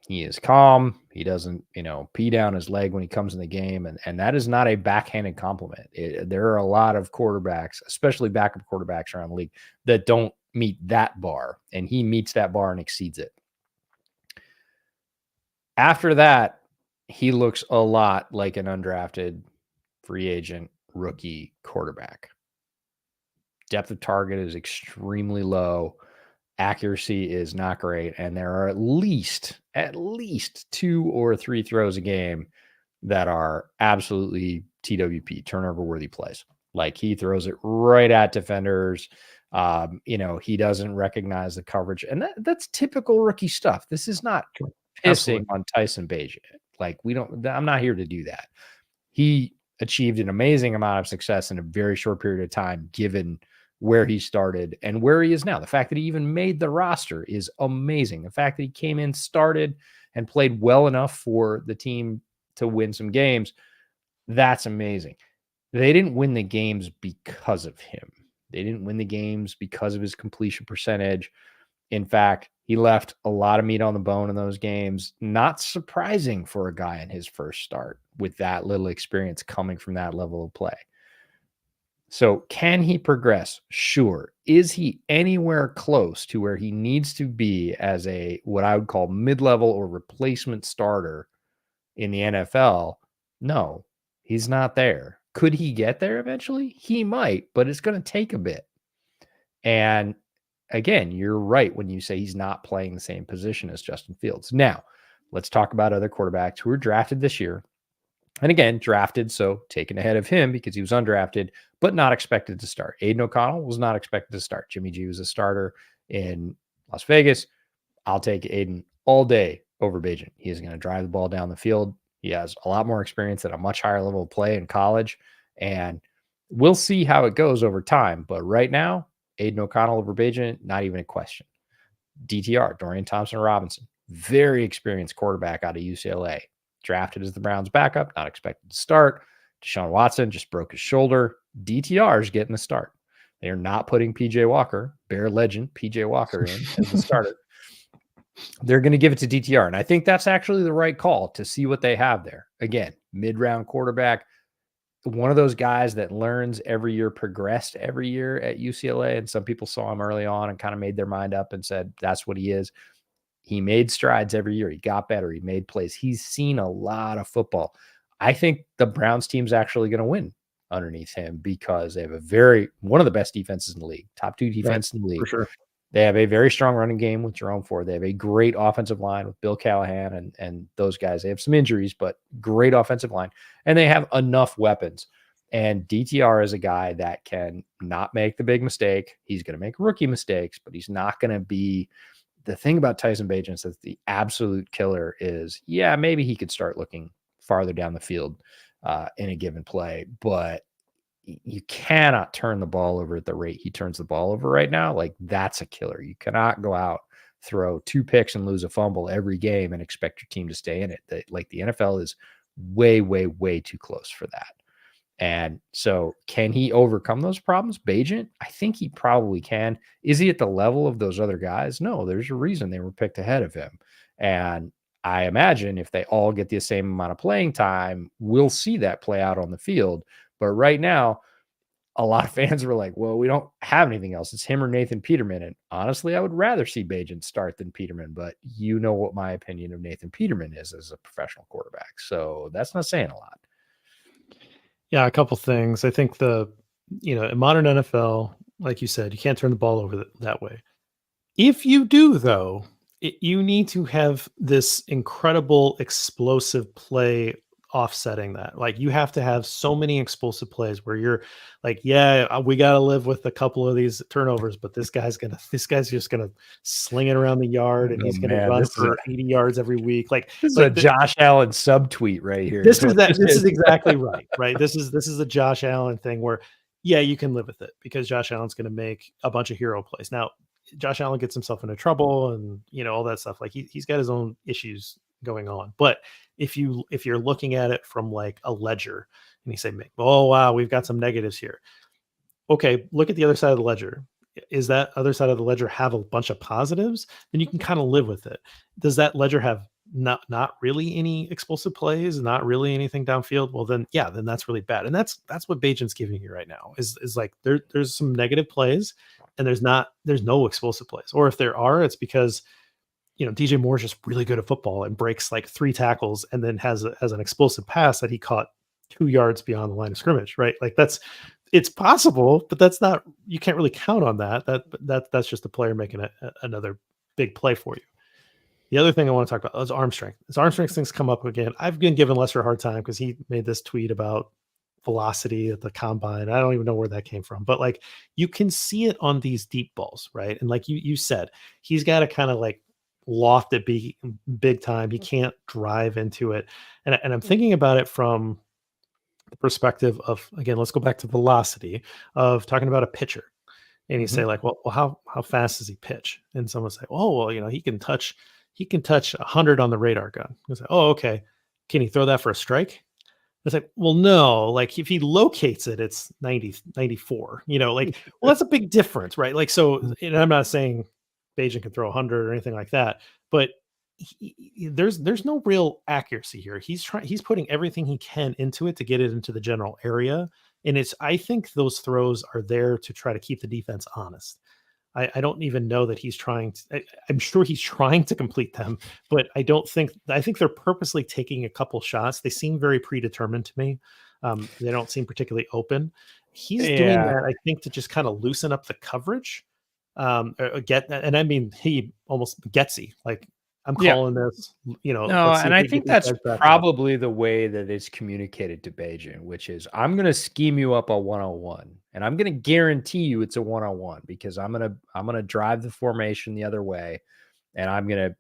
He is calm. He doesn't, pee down his leg when he comes in the game. And that is not a backhanded compliment. There are a lot of quarterbacks, especially backup quarterbacks around the league, that don't meet that bar. And he meets that bar and exceeds it. After that, he looks a lot like an undrafted free agent rookie quarterback. Depth of target is extremely low. Accuracy is not great. And there are at least 2 or 3 throws a game that are absolutely TWP, turnover worthy plays. Like, he throws it right at defenders. He doesn't recognize the coverage. And that's typical rookie stuff. This is not pissing on Tyson Bagent. Like, I'm not here to do that. He achieved an amazing amount of success in a very short period of time, given where he started and where he is now. The fact that he even made the roster is amazing. The fact that he came in, started, and played well enough for the team to win some games, that's amazing. They didn't win the games because of him. They didn't win the games because of his completion percentage. In fact, he left a lot of meat on the bone in those games. Not surprising for a guy in his first start with that little experience coming from that level of play. So can he progress? Sure. Is he anywhere close to where he needs to be as what I would call mid-level or replacement starter in the NFL? No, he's not there. Could he get there eventually? He might, but it's going to take a bit. And again, you're right when you say he's not playing the same position as Justin Fields. Now, let's talk about other quarterbacks who were drafted this year. And again, drafted, so taken ahead of him because he was undrafted, but not expected to start. Aiden O'Connell was not expected to start. Jimmy G was a starter in Las Vegas. I'll take Aiden all day over Bagent. He is going to drive the ball down the field. He has a lot more experience at a much higher level of play in college, and we'll see how it goes over time. But right now, Aiden O'Connell over Bagent, not even a question. DTR, Dorian Thompson-Robinson, very experienced quarterback out of UCLA. Drafted as the Browns backup, not expected to start. Deshaun Watson just broke his shoulder. DTR is getting the start. They are not putting PJ Walker, Bear legend PJ Walker, in as the starter. They're going to give it to DTR. And I think that's actually the right call to see what they have there. Again, mid-round quarterback, one of those guys that learns every year, progressed every year at UCLA. And some people saw him early on and kind of made their mind up and said, that's what he is. He made strides every year. He got better. He made plays. He's seen a lot of football. I think the Browns team's actually going to win underneath him because they have one of the best defenses in the league, top 2 defense in the league. For sure. They have a very strong running game with Jerome Ford. They have a great offensive line with Bill Callahan and those guys. They have some injuries, but great offensive line. And they have enough weapons. And DTR is a guy that can not make the big mistake. He's going to make rookie mistakes, but he's not going to be – the thing about Tyson Bagent is that the absolute killer is, maybe he could start looking farther down the field in a given play, but you cannot turn the ball over at the rate he turns the ball over right now. Like, that's a killer. You cannot go out, throw 2 picks and lose a fumble every game and expect your team to stay in it. Like, the NFL is way, way, way too close for that. And so, can he overcome those problems, Bagent? I think he probably can. Is he at the level of those other guys? No, there's a reason they were picked ahead of him. And I imagine if they all get the same amount of playing time, we'll see that play out on the field. But right now, a lot of fans were like, well, we don't have anything else. It's him or Nathan Peterman. And honestly, I would rather see Bagent start than Peterman. But you know what my opinion of Nathan Peterman is as a professional quarterback. So that's not saying a lot. Yeah, a couple things. I think in modern NFL, like you said, you can't turn the ball over that way. If you do, though, you need to have this incredible explosive play offsetting that. Like, you have to have so many explosive plays where you're like, yeah, we got to live with a couple of these turnovers, but this guy's just gonna sling it around the yard, and he's gonna run for 80 yards every week. Like, this is a Josh Allen subtweet right here. This is exactly right. Right. This is a Josh Allen thing where, yeah, you can live with it because Josh Allen's going to make a bunch of hero plays. Now, Josh Allen gets himself into trouble and all that stuff. Like, he's got his own issues going on. But if you're looking at it from like a ledger and you say, oh wow, we've got some negatives here. Okay, look at the other side of the ledger. Is that other side of the ledger have a bunch of positives? Then you can kind of live with it. Does that ledger have not really any explosive plays, not really anything downfield? Well, then that's really bad. And that's what Bagent's giving you right now is like there's some negative plays and there's no explosive plays. Or if there are, it's because DJ Moore's just really good at football and breaks like 3 tackles and then has an explosive pass that he caught 2 yards beyond the line of scrimmage, right? Like, it's possible, but you can't really count on that. That's just a player making another big play for you. The other thing I want to talk about is arm strength. As arm strength things come up again, I've been giving Lester a hard time because he made this tweet about velocity at the combine. I don't even know where that came from, but like, you can see it on these deep balls, right? And like you said, he's got to kind of like loft it big time. He can't drive into it. And I'm thinking about it from the perspective of, again, let's go back to velocity of talking about a pitcher. And you say like, well, how fast does he pitch? And someone say, oh, well, he can touch 100 on the radar gun. I say, oh, okay. Can he throw that for a strike? It's like, well, no, like if he locates it, it's 90, 94, like, well, that's a big difference, right? Like, so, and I'm not saying Bagent can throw 100 or anything like that, but there's no real accuracy here. He's putting everything he can into it to get it into the general area. And I think those throws are there to try to keep the defense honest. I don't even know that he's trying to, I'm sure he's trying to complete them, but I think they're purposely taking a couple shots. They seem very predetermined to me. They don't seem particularly open. He's doing that, I think, to just kind of loosen up the coverage. And I mean, he almost getsy, like, I'm calling this, No, and I think that's probably the way that it's communicated to Bagent, which is, I'm going to scheme you up a 101, and I'm going to guarantee you it's a 101 because I'm going to drive the formation the other way, and I'm going to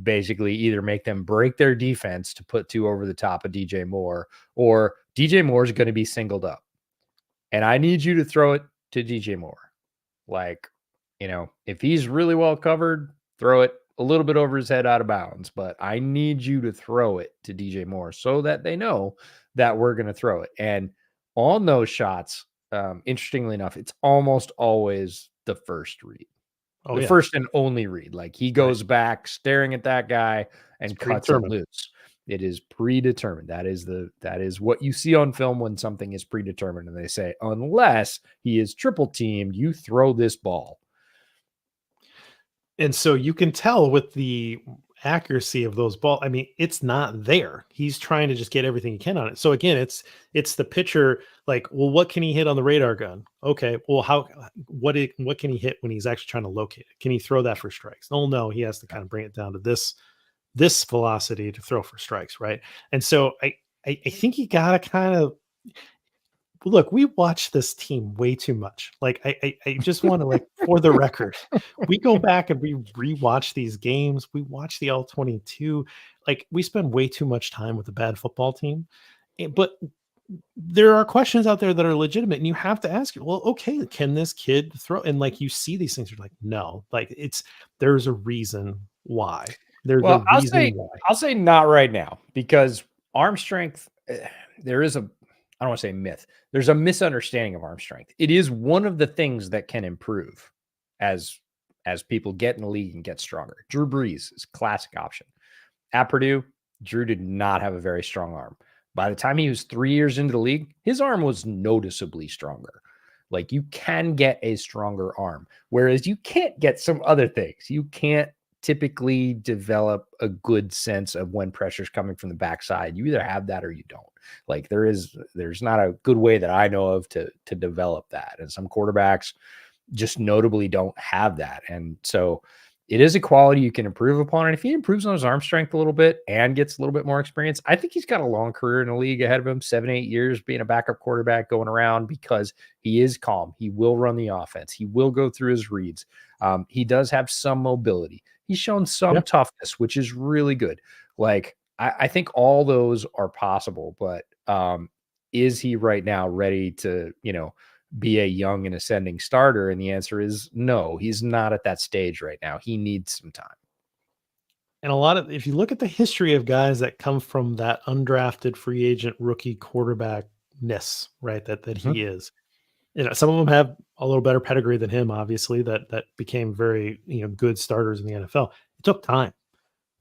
basically either make them break their defense to put 2 over the top of DJ Moore, or DJ Moore is going to be singled up, and I need you to throw it to DJ Moore. Like, if he's really well covered, throw it a little bit over his head out of bounds, but I need you to throw it to DJ Moore so that they know that we're going to throw it. And on those shots, interestingly enough, it's almost always the first read, first and only read. Like, he goes back staring at that guy and cuts it loose. It is predetermined. That is what you see on film when something is predetermined. And they say, unless he is triple teamed, you throw this ball. And so you can tell with the accuracy of those balls. I mean, it's not there. He's trying to just get everything he can on it. So again, it's the pitcher, like, well, what can he hit on the radar gun? Okay, well, what can he hit when he's actually trying to locate it? Can he throw that for strikes? Oh no, he has to kind of bring it down to this velocity to throw for strikes, right? And so I think you gotta kind of look, we watch this team way too much. Like, I just want to, like, for the record, we go back and we rewatch these games. We watch the All-22. Like, we spend way too much time with a bad football team. But there are questions out there that are legitimate, and you have to ask, well, okay, can this kid throw? And like you see these things, you're like, no, like there's a reason why. There's a Well, reason why. I'll say not right now, because arm strength, there is a, I don't want to say myth. There's a misunderstanding of arm strength. It is one of the things that can improve as people get in the league and get stronger. Drew Brees is a classic option. At Purdue, Drew did not have a very strong arm. By the time he was 3 years into the league, his arm was noticeably stronger. Like, you can get a stronger arm, whereas you can't get some other things. You can't typically develop a good sense of when pressure's coming from the backside. You either have that or you don't. Like, there's not a good way that I know of to develop that. And some quarterbacks just notably don't have that. And so it is a quality you can improve upon. And if he improves on his arm strength a little bit and gets a little bit more experience, I think he's got a long career in the league ahead of him, 7-8 years being a backup quarterback going around, because he is calm. He will run the offense. He will go through his reads. He does have some mobility. He's shown some toughness, which is really good. Like, I think all those are possible, but is he right now ready to, be a young and ascending starter? And the answer is no, he's not at that stage right now. He needs some time. And if you look at the history of guys that come from that undrafted free agent rookie quarterbackness, right, that he is, some of them have a little better pedigree than him, obviously, that became very, good starters in the NFL. It took time.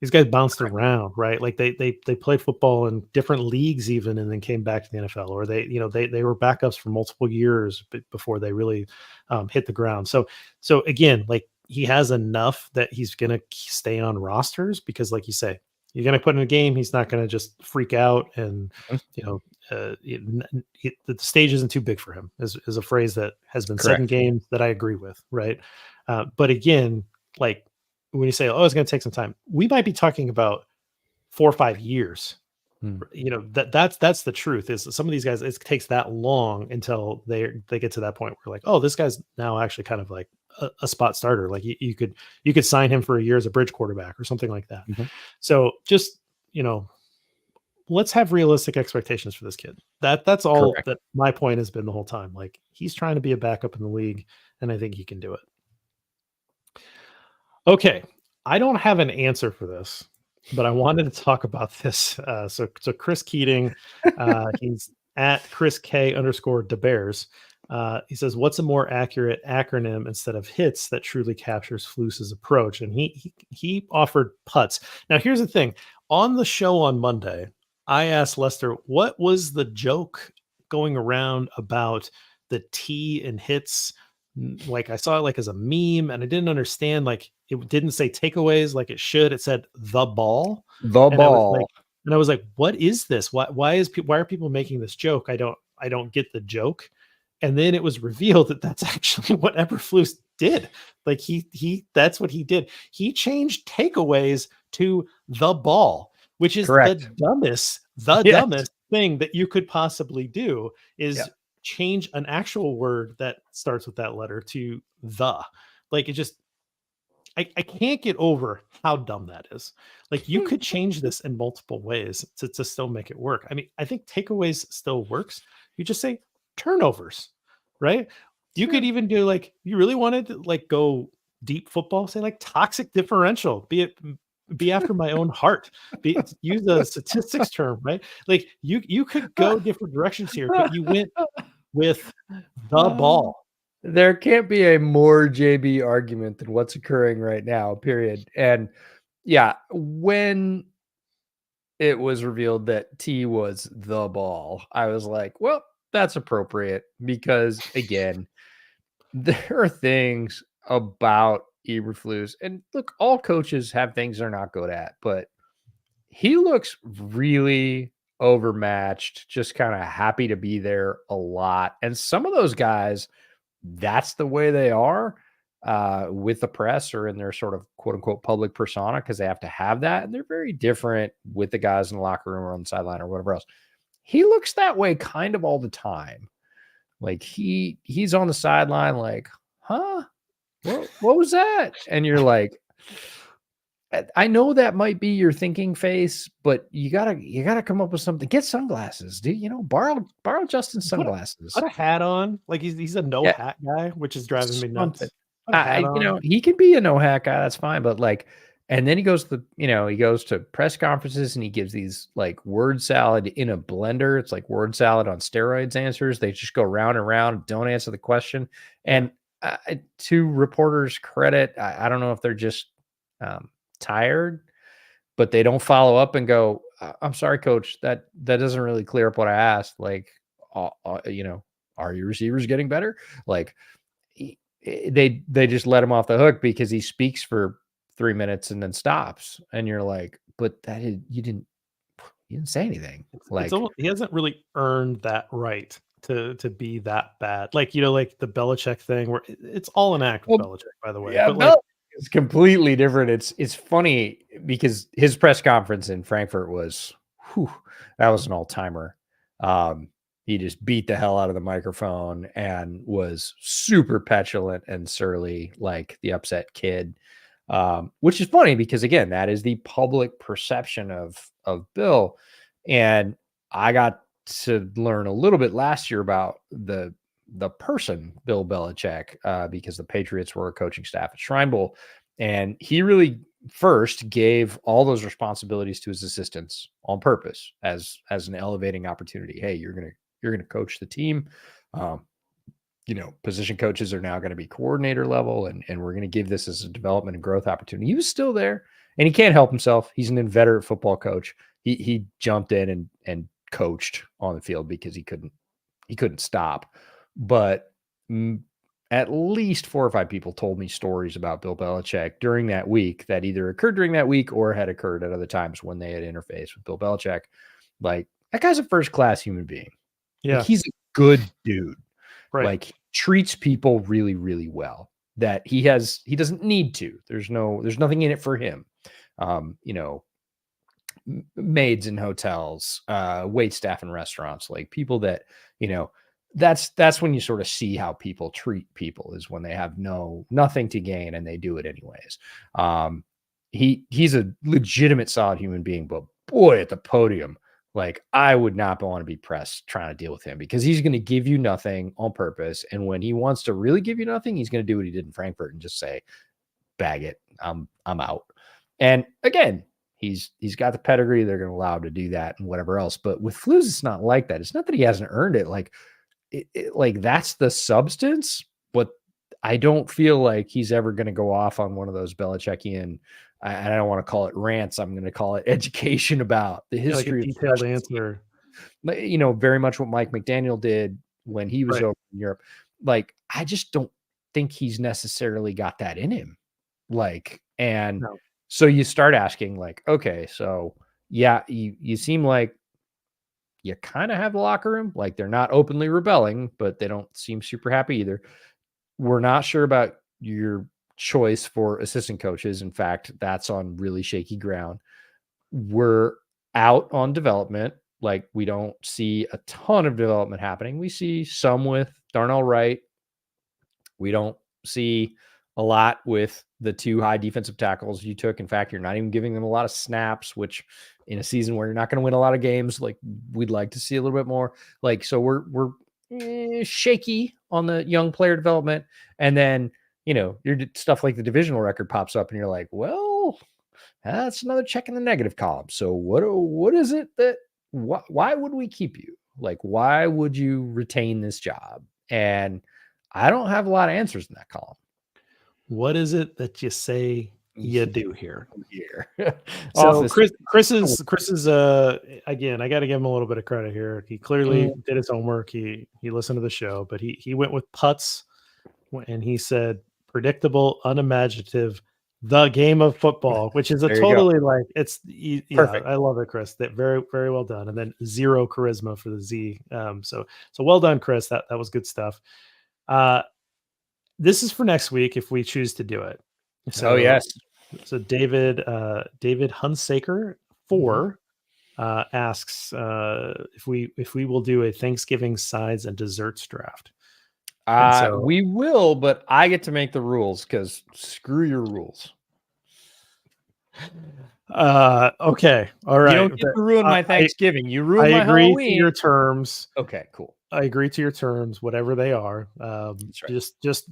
These guys bounced around, right? Like they played football in different leagues even, and then came back to the NFL, or they were backups for multiple years before they really hit the ground. So again, like, he has enough that he's going to stay on rosters, because like you say, you're going to put in a game, he's not going to just freak out. And, the stage isn't too big for him, is a phrase that has been said in games that I agree with. Right. But again, like, when you say, oh, it's going to take some time, we might be talking about 4 or 5 years. That's the truth, is some of these guys, it takes that long until they get to that point where, like, oh, this guy's now actually kind of like a spot starter. Like, you could sign him for a year as a bridge quarterback or something like that. So just, let's have realistic expectations for this kid. That's all that my point has been the whole time. Like, he's trying to be a backup in the league, and I think he can do it. Okay, I don't have an answer for this, but I wanted to talk about this. So Chris Keating, he's at Chris K_DeBears. He says, "What's a more accurate acronym instead of HITS that truly captures Flus's approach?" And he offered PUTS. Now, here's the thing: on the show on Monday, I asked Lester, what was the joke going around about the T in HITS? Like, I saw it like as a meme, and I didn't understand, like, it didn't say takeaways like it should. It said the ball. And I was like, what is this? Why are people making this joke? I don't get the joke. And then it was revealed that that's actually what Eberflus did. Like, that's what he did. He changed takeaways to the ball, which is the dumbest thing that you could possibly do, is change an actual word that starts with that letter to the. Like, it just, I can't get over how dumb that is. Like, you could change this in multiple ways to still make it work. I mean, I think takeaways still works. You just say turnovers, right? You could even do, like, you really wanted to, like, go deep football, say like toxic differential, be after my own heart, use a statistics term, right? Like, you could go different directions here, but you went with the ball. There can't be a more JB argument than what's occurring right now, period. And yeah, when it was revealed that T was the ball, I was like, well, that's appropriate, because again, there are things about Eberflus, and look, all coaches have things they're not good at, but he looks really overmatched, just kind of happy to be there a lot. And some of those guys, that's the way they are with the press or in their sort of quote unquote public persona, because they have to have that. And they're very different with the guys in the locker room or on the sideline or whatever else. He looks that way kind of all the time. Like, he's on the sideline like, huh? What was that? And you're like, I know that might be your thinking face, but you gotta come up with something. Get sunglasses, dude. Borrow Justin's sunglasses. Put a hat on. Like he's a no Yeah, hat guy, which is driving me something. nuts. Put a hat on. He can be a no hat guy. That's fine. But and then he goes to press conferences and he gives these like word salad in a blender. It's like word salad on steroids answers. They just go round and round, don't answer the question. And to reporters' credit, I don't know if they're just tired, but they don't follow up and go, I'm sorry, coach, that doesn't really clear up what I asked. Like, are your receivers getting better? Like, they just let him off the hook because he speaks for 3 minutes and then stops. And you're like, but you didn't say anything. It's almost, he hasn't really earned that right to be that bad. Like, like the Belichick thing where it's all an act with Belichick, by the way. Yeah, but it's completely different. It's funny because his press conference in Frankfurt was, that was an all-timer. He just beat the hell out of the microphone and was super petulant and surly, like the upset kid. Which is funny because again, that is the public perception of Bill. And I got to learn a little bit last year about the person Bill Belichick, because the Patriots were a coaching staff at Shrine Bowl, and he really first gave all those responsibilities to his assistants on purpose as an elevating opportunity. Hey, you're gonna coach the team. Position coaches are now going to be coordinator level, and we're going to give this as a development and growth opportunity. He was still there, and he can't help himself. He's an inveterate football coach. He jumped in and coached on the field because he couldn't stop. But at least 4 or 5 people told me stories about Bill Belichick during that week that either occurred during that week or had occurred at other times when they had interfaced with Bill Belichick. Like, that guy's a first-class human being. yeah, like, he's a good dude. right. Like, he treats people really, really well. That he doesn't need to. There's nothing in it for him. Maids in hotels, wait staff in restaurants, like people that, that's when you sort of see how people treat people, is when they have nothing to gain and they do it anyways. He's a legitimate solid human being, but boy, at the podium, like, I would not want to be pressed trying to deal with him because he's going to give you nothing on purpose. And when he wants to really give you nothing, he's going to do what he did in Frankfurt and just say, bag it. I'm out. And again, he's got the pedigree. They're going to allow him to do that and whatever else. But with Flus, it's not like that. It's not that he hasn't earned it. Like, like, that's the substance, but I don't feel like he's ever going to go off on one of those Belichickian, I don't want to call it rants, I'm going to call it education about the history, like a detailed answer. Very much what Mike McDaniel did when he was over in Europe. Like, I just don't think he's necessarily got that in him. Like, and so you start asking, like, okay, so yeah, you seem like you kind of have the locker room. Like, they're not openly rebelling, but they don't seem super happy either. We're not sure about your choice for assistant coaches. In fact, that's on really shaky ground. We're out on development. Like, we don't see a ton of development happening. We see some with Darnell Wright. We don't see a lot with the 2 high defensive tackles you took. In fact, you're not even giving them a lot of snaps, which in a season where you're not going to win a lot of games, like, we'd like to see a little bit more. Like, so we're shaky on the young player development. And then, your stuff like the divisional record pops up and you're like, well, that's another check in the negative column. So what is it that, why would we keep you? Like, why would you retain this job? And I don't have a lot of answers in that column. What is it that you say you do here? So Chris is again, I got to give him a little bit of credit here. He clearly did his homework. He listened to the show, but he went with putts, and he said predictable, unimaginative, the game of football, which is a totally like, it's perfect. I love it, Chris. That very, very well done. And then 0 charisma for the Z. So well done, Chris. That was good stuff. This is for next week if we choose to do it. So, yes. So David Hunsaker 4 asks if we will do a Thanksgiving sides and desserts draft. We will, but I get to make the rules because screw your rules. Okay. All You right. don't get to ruin my Thanksgiving. You I ruin my agree to Halloween. your terms. Okay, cool. I agree to your terms, whatever they are. That's right. Just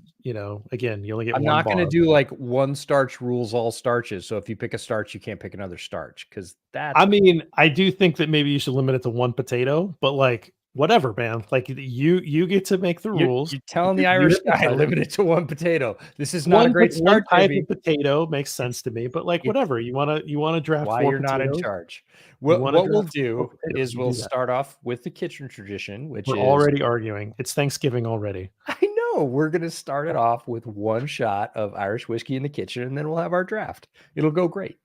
again, you only get I'm one not going to bar. do like one starch rules all starches. So if you pick a starch, you can't pick another starch because that's. I mean, I do think that maybe you should limit it to one potato, but like whatever, man. Like you get to make the rules. You're telling the You Irish have guy decided. limit it to one potato. This is not a great One start, type JB. of potato makes sense to me, but like It's whatever. You wanna draft why four you're not in potatoes. charge. You What wanna what we'll draft four do potatoes. is You we'll do that. start off with the kitchen tradition, which We're is already arguing. It's Thanksgiving already. I know we're gonna start it off with one shot of Irish whiskey in the kitchen, and then we'll have our draft. It'll go great.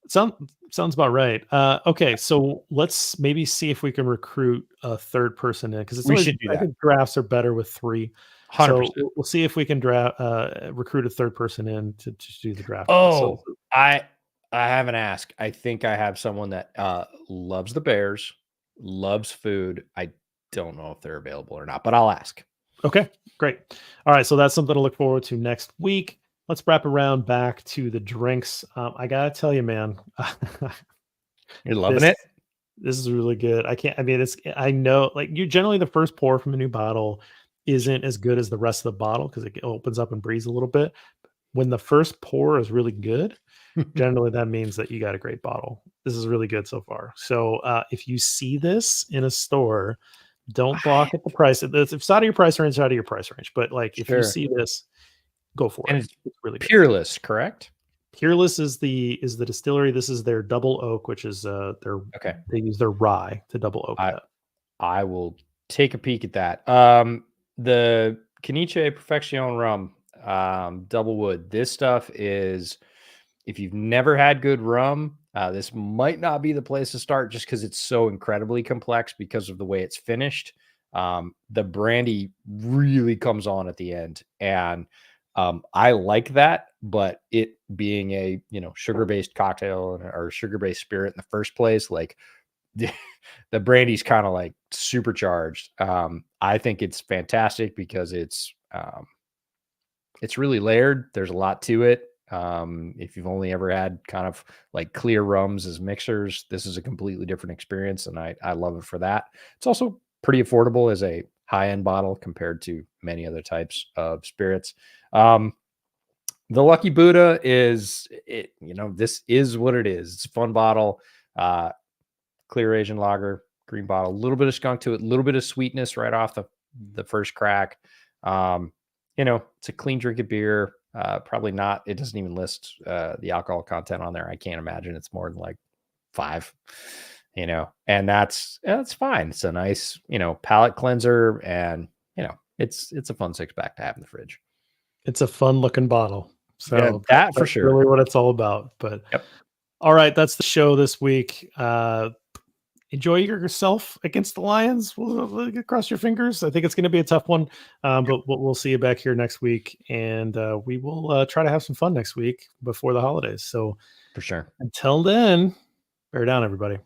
Sounds about right. Okay, so let's maybe see if we can recruit a third person in because it's We always should do I that. think drafts are better with three. So 100%. we'll see if we can recruit a third person in to do the draft. So Oh, I have an ask. I think I have someone that loves the Bears, loves food. I don't know if they're available or not, but I'll ask. okay, great. All right, so that's something to look forward to next week. Let's wrap around back to the drinks. I gotta tell you, man, You're loving this it? this is really good. I can't. I mean, it's. I know, like you generally the first pour from a new bottle isn't as good as the rest of the bottle because it opens up and breathes a little bit. When the first pour is really good, generally that means that you got a great bottle. This is really good so far. So if you see this in a store, don't balk at the price. If it's out of your price range, it's out of your price range. But like if you Sure. see this, go for And it. it's It's really good. Peerless, correct? Peerless is the distillery. This is their double oak, which is Okay. they use their rye to double oak I that. I will take a peek at that. The Caniche Perfection rum, double wood. This stuff is, if you've never had good rum, this might not be the place to start just because it's so incredibly complex because of the way it's finished. The brandy really comes on at the end, and I like that. But it being a sugar-based cocktail or sugar-based spirit in the first place, like the brandy's kind of like supercharged. I think it's fantastic because it's really layered. There's a lot to it. If you've only ever had kind of like clear rums as mixers, this is a completely different experience, and I love it for that. It's also pretty affordable as a high end bottle compared to many other types of spirits. Um, the Lucky Buddha is it. This is what it is. It's a fun bottle. Clear Asian lager, green bottle, a little bit of skunk to it, a little bit of sweetness right off the first crack. It's a clean drinking beer. Probably not. It doesn't even list the alcohol content on there. I can't imagine it's more than like 5. And that's fine. It's a nice palate cleanser, and it's a fun 6-pack to have in the fridge. It's a fun looking bottle. So Yeah, that for sure. Really what it's all about. But Yep. All right, that's the show this week. Enjoy yourself against the Lions. We'll cross your fingers. I think it's going to be a tough one, but we'll see you back here next week, and we will try to have some fun next week before the holidays. So For sure. until then, bear down, everybody.